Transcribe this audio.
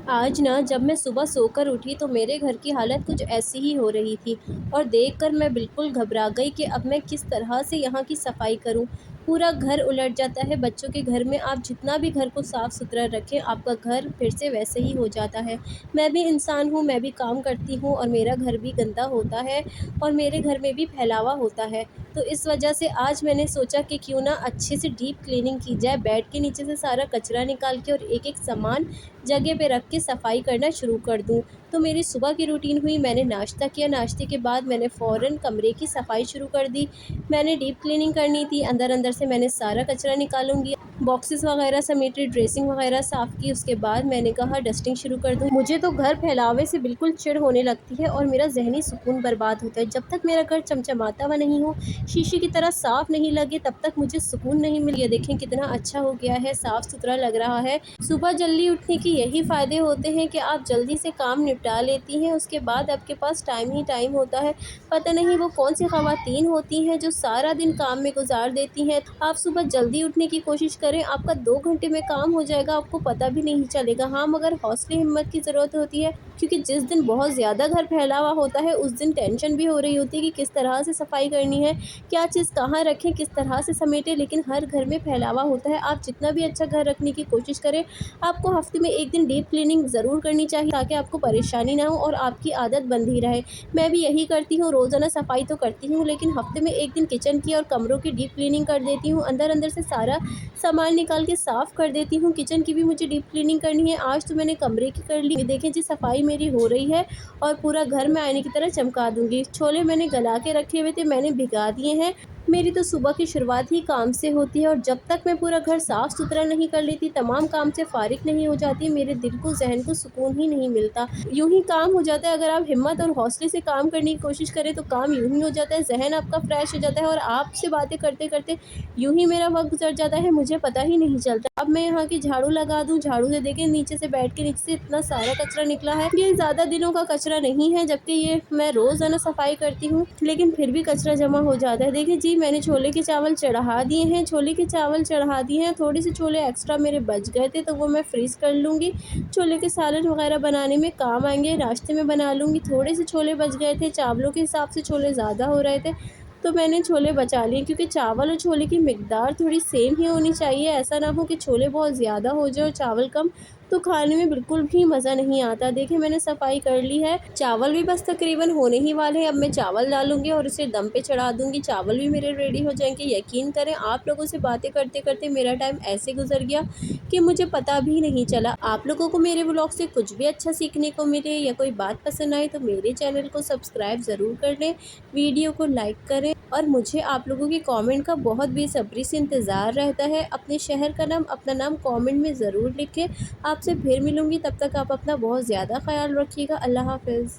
आज ना जब मैं सुबह सोकर उठी तो मेरे घर की हालत कुछ ऐसी ही हो रही थी और देखकर मैं बिल्कुल घबरा गई कि अब मैं किस तरह से यहाँ की सफाई करूँ। पूरा घर उलट जाता है। बच्चों के घर में आप जितना भी घर को साफ़ सुथरा रखें, आपका घर फिर से वैसे ही हो जाता है। मैं भी इंसान हूँ, मैं भी काम करती हूँ और मेरा घर भी गंदा होता है और मेरे घर में भी फैलावा होता है। तो इस वजह से आज मैंने सोचा कि क्यों ना अच्छे से डीप क्लीनिंग की जाए, बेड के नीचे से सारा कचरा निकाल के और एक-एक सामान जगह पे रख के सफाई करना शुरू कर दूँ। तो मेरी सुबह की रूटीन हुई, मैंने नाश्ता किया, नाश्ते के बाद मैंने फ़ौरन कमरे की सफाई शुरू कर दी। मैंने डीप क्लीनिंग करनी थी, अंदर-अंदर से मैंने सारा कचरा निकालूँगी, बॉक्सेस वगैरह समेटे, ड्रेसिंग वगैरह साफ़ की, उसके बाद मैंने कहा डस्टिंग शुरू कर दूँ। मुझे तो घर फैलावे से बिल्कुल चिढ़ होने लगती है और मेरा ज़हनी सुकून बर्बाद होता है। जब तक मेरा घर चमचमाता हुआ नहीं हो, शीशे की तरह साफ़ नहीं लगे, तब तक मुझे सुकून नहीं मिल ये देखें कितना अच्छा हो गया है, साफ़-सुथरा लग रहा है। सुबह जल्दी उठने के यही फ़ायदे होते हैं कि आप जल्दी से काम निपटा लेती हैं, उसके बाद आपके पास टाइम ही टाइम होता है। पता नहीं वो कौन-सी ख़वातीन होती हैं जो सारा दिन काम में गुज़ार देती हैं। आप सुबह जल्दी उठने की कोशिश करें, आपका 2 घंटे में काम हो जाएगा, आपको पता भी नहीं चलेगा। हाँ, मगर हौसले हिम्मत की ज़रूरत होती है, क्योंकि जिस दिन बहुत ज़्यादा घर फैला हुआ होता है, उस दिन टेंशन भी हो रही होती है कि किस तरह से सफाई करनी है, क्या चीज़ कहाँ रखें, किस तरह से समेटें। लेकिन हर घर में फैलावा होता है, आप जितना भी अच्छा घर रखने की कोशिश करें, आपको हफ्ते में 1 दिन डीप क्लीनिंग ज़रूर करनी चाहिए, ताकि आपको परेशानी ना हो और आपकी आदत बंधी रहे। मैं भी यही करती हूँ, रोज़ाना सफाई तो करती हूँ, लेकिन हफ्ते में 1 दिन किचन की और कमरों की डीप क्लीनिंग कर देती हूँ। अंदर-अंदर से सारा सामान निकाल के साफ़ कर देती हूँ। किचन की भी मुझे डीप क्लीनिंग करनी है। आज तो मैंने कमरे की कर ली। देखें जी, सफाई मेरी हो रही है और पूरा घर मैं आईने की तरह चमका दूँगी। छोले मैंने गला के रखे हुए थे, मैंने भिगा दिए हैं। मेरी तो सुबह की शुरुआत ही काम से होती है और जब तक मैं पूरा घर साफ़-सुथरा नहीं कर लेती, तमाम काम से फ़ारिग नहीं हो जाती, मेरे दिल को, ज़हन को सुकून ही नहीं मिलता। यूँ ही काम हो जाता है। अगर आप हिम्मत और हौसले से काम करने की कोशिश करें, तो काम यूँ ही हो जाता है, ज़हन आपका फ्रेश हो जाता है और आपसे बातें करते-करते यूँ ही मेरा वक़्त गुज़र जाता है, मुझे पता ही नहीं चलता। अब मैं यहाँ की झाड़ू लगा दूँ, झाड़ू से देखें नीचे से, बेड के नीचे से इतना सारा कचरा निकला है। ये ज़्यादा दिनों का कचरा नहीं है, जबकि ये मैं रोज़ाना सफाई करती हूँ, लेकिन फिर भी कचरा जमा हो जाता है। देखिए जी, मैंने छोले के चावल चढ़ा दिए हैं, छोले के चावल चढ़ा दिए हैं, थोड़े से छोले एक्स्ट्रा मेरे बच गए थे, तो वो मैं फ्रीज़ कर लूँगी। छोले के सालन वग़ैरह बनाने में काम आएँगे, नाश्ते में बना लूँगी। थोड़े से छोले बच गए थे, चावलों के हिसाब से छोले ज़्यादा हो रहे थे, तो मैंने छोले बचा लिए, क्योंकि चावल और छोले की मिकदार थोड़ी सेम ही होनी चाहिए। ऐसा ना हो कि छोले बहुत ज़्यादा हो जाए और चावल कम, तो खाने में बिल्कुल भी मज़ा नहीं आता। देखिए, मैंने सफाई कर ली है, चावल भी बस तकरीबन होने ही वाले हैं। अब मैं चावल डालूँगी और उसे दम पे चढ़ा दूँगी, चावल भी मेरे रेडी हो जाएँगे। यकीन करें, आप लोगों से बातें करते-करते मेरा टाइम ऐसे गुज़र गया कि मुझे पता भी नहीं चला। आप लोगों को मेरे व्लॉग से कुछ भी अच्छा सीखने को मिले या कोई बात पसंद आए, तो मेरे चैनल को सब्सक्राइब ज़रूर कर लें, वीडियो को लाइक करें और मुझे आप लोगों के कमेंट का बहुत बेसब्री से इंतज़ार रहता है। अपने शहर का नाम, अपना नाम कमेंट में ज़रूर लिखें। आपसे फिर मिलूँगी, तब तक आप अपना बहुत ज़्यादा ख़्याल रखिएगा। अल्लाह हाफ़िज़।